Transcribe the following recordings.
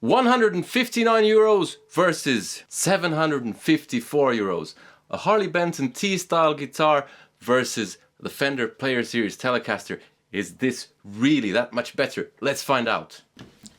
159 euros versus 754 euros. A Harley Benton T-style guitar versus the Fender Player Series Telecaster. Is this really that much better? Let's find out.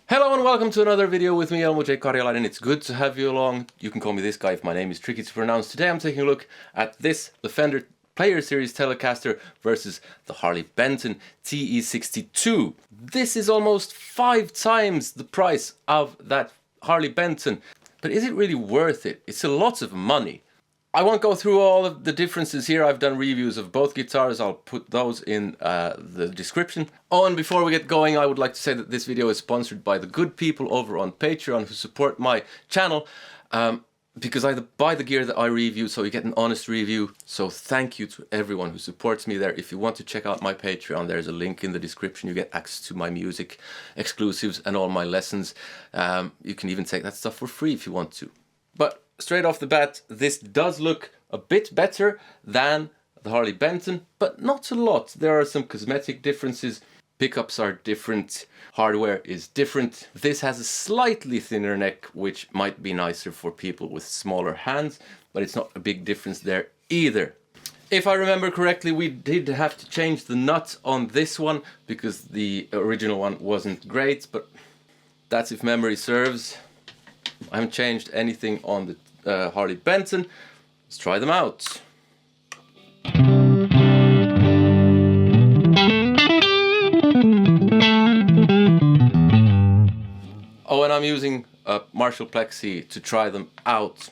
Hello and welcome to another video with me, Elmo J. Karjalainen. It's good to have you along. You can call me this guy if my name is tricky to pronounce. Today I'm taking a look at the Fender Player Series Telecaster versus the Harley Benton TE62. This is almost 5 times the price of that Harley Benton. But is it really worth it? It's a lot of money. I won't go through all of the differences here. I've done reviews of both guitars. I'll put those in the description. Oh, and before we get going, I would like to say that this video is sponsored by the good people over on Patreon who support my channel. Because I buy the gear that I review, so you get an honest review. So thank you to everyone who supports me there. If you want to check out my Patreon, there's a link in the description. You get access to my music exclusives and all my lessons. You can even take that stuff for free if you want to. But straight off the bat, this does look a bit better than the Harley Benton, but not a lot. There are some cosmetic differences. Pickups are different, hardware is different. This has a slightly thinner neck, which might be nicer for people with smaller hands, but it's not a big difference there either. If I remember correctly, we did have to change the nut on this one because the original one wasn't great, but that's if memory serves. I haven't changed anything on the Harley Benton. Let's try them out. Oh, and I'm using a Marshall Plexi to try them out.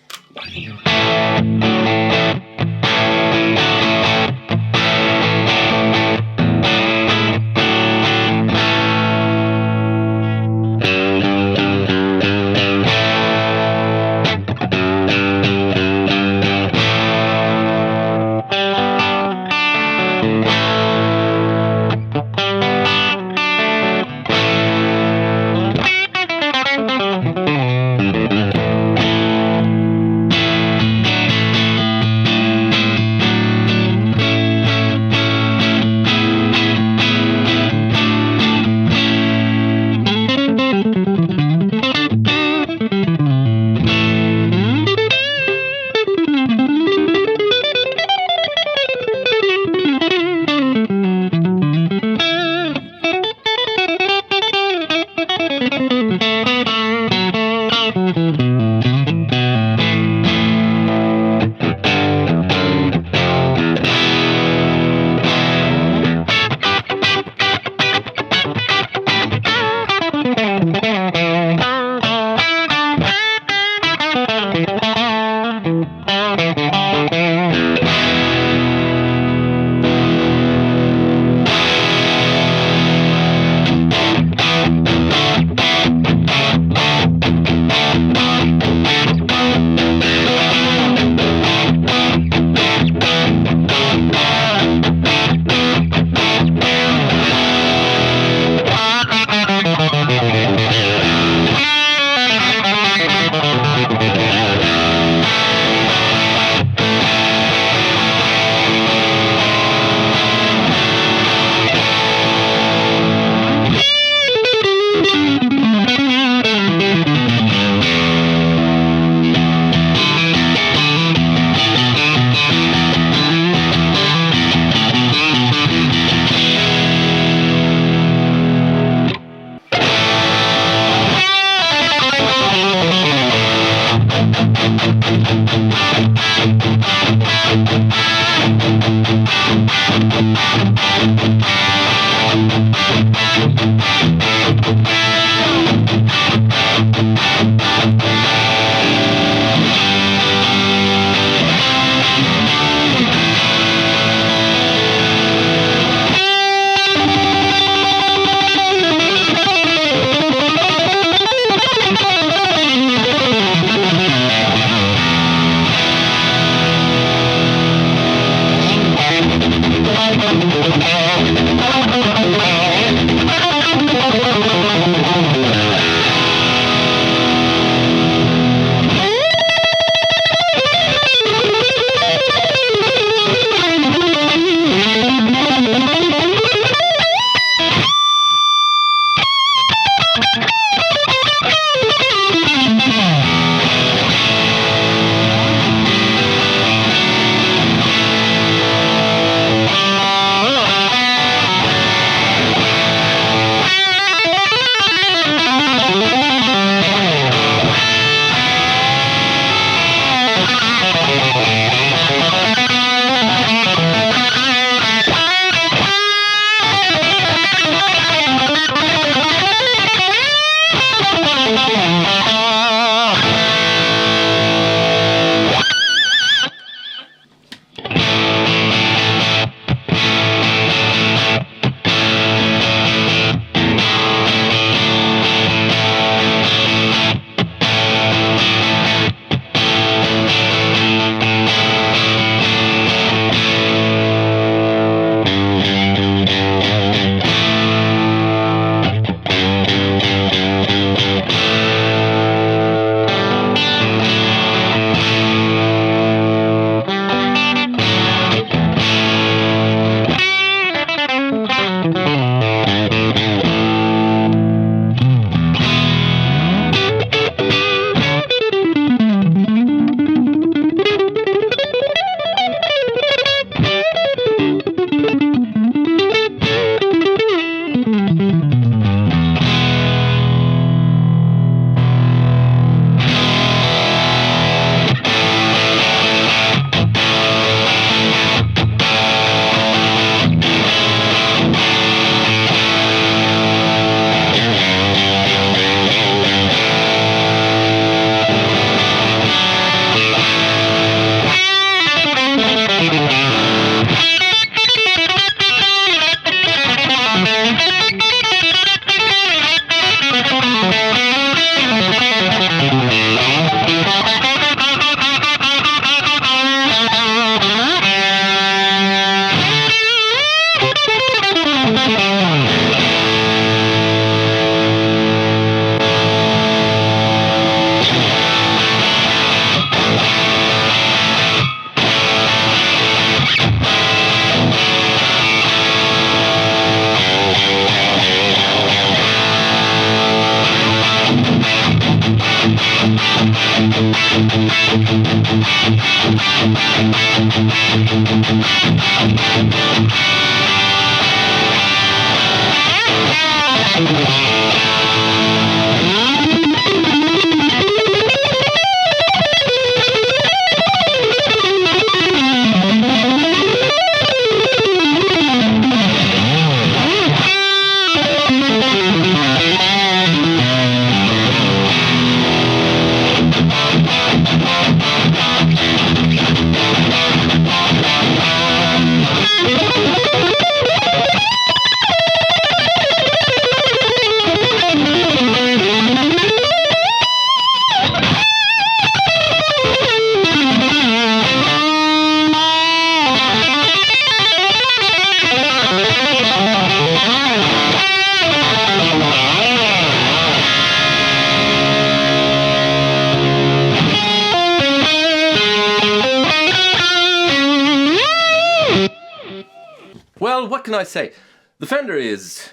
Well, what can I say? The Fender is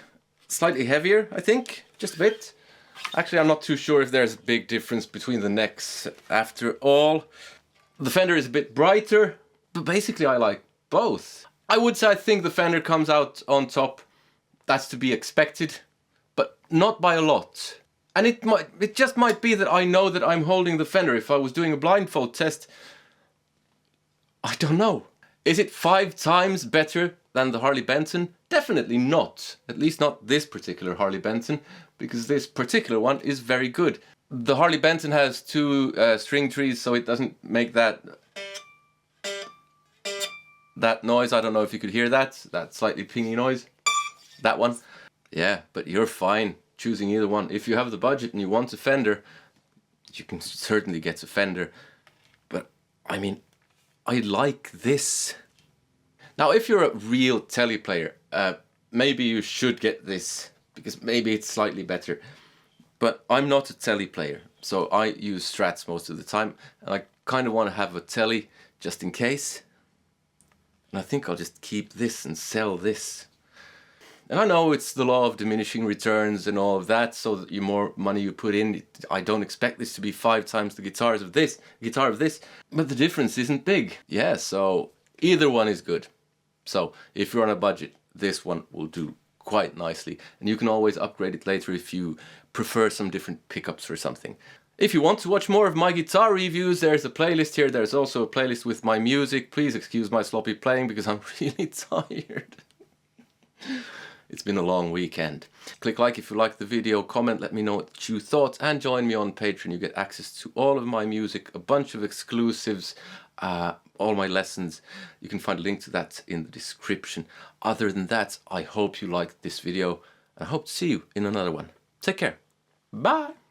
slightly heavier, I think, just a bit. Actually, I'm not too sure if there's a big difference between the necks after all. The Fender is a bit brighter, but basically I like both. I would say I think the Fender comes out on top. That's to be expected, but not by a lot. And it just might be that I know that I'm holding the Fender. If I was doing a blindfold test, I don't know. Is it 5 times better than the Harley Benton? Definitely not. At least not this particular Harley Benton, because this particular one is very good. The Harley Benton has 2 string trees, so it doesn't make that noise. I don't know if you could hear that slightly pingy noise. That one. Yeah, but you're fine choosing either one. If you have the budget and you want a Fender, you can certainly get a Fender. But, I mean, I like this. Now, if you're a real Tele player, maybe you should get this, because maybe it's slightly better. But I'm not a Tele player, so I use Strats most of the time, and I kind of want to have a Tele just in case. And I think I'll just keep this and sell this. And I know it's the law of diminishing returns and all of that, so that the more money you put in, I don't expect this to be 5 times the guitar of this, but the difference isn't big. Yeah, so either one is good. So if you're on a budget, this one will do quite nicely, and you can always upgrade it later if you prefer some different pickups or something. If you want to watch more of my guitar reviews, there's a playlist here. There's also a playlist with my music. Please excuse my sloppy playing because I'm really tired. It's been a long weekend. Click like if you liked the video, comment, let me know what you thought, and join me on Patreon. You get access to all of my music, a bunch of exclusives, all my lessons. You can find a link to that in the description. Other than that, I hope you liked this video. I hope to see you in another one. Take care. Bye.